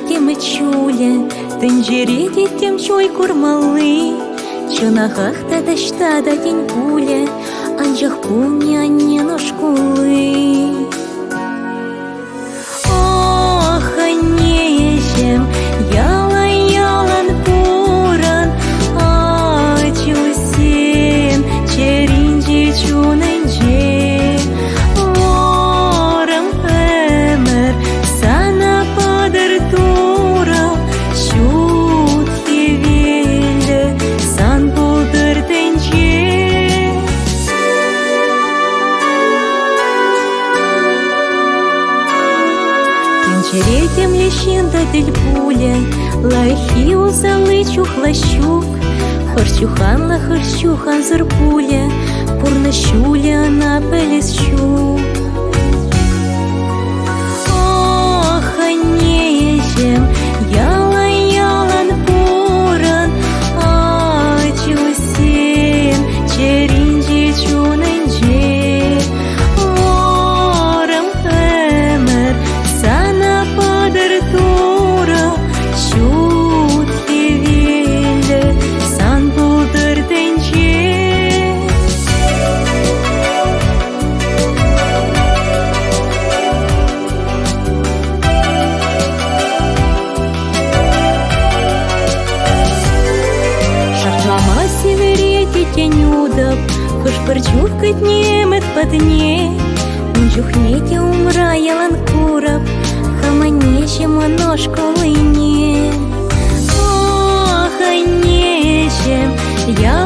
теми чуле, тенджерети тем чой курмалы, чонахах та дашта да тень пуле, анжах пуня не ножкулы. Ох, анежем, ялан пуран, ачусен, черинджи чуненже, ворам эмер, сана падар тура, шутки вельде, сан пудыр тенже. Тенчеретем лещинда дель пуля, лайхи узалычу хлащук, харчуханла харчухан зырпуля, пурнащуля на пелесчук. Ох, анежем, ялан пуран, ачусен, черинджи чуненже, ворам эмер, сана падар тура, шутки вельде, сан пудыр тенже. Шахлама северети тенюдап, хош парчувкать немет патне, унчухнете умра ялан курап, хаманечем ножку лыне. Ох, анечем, я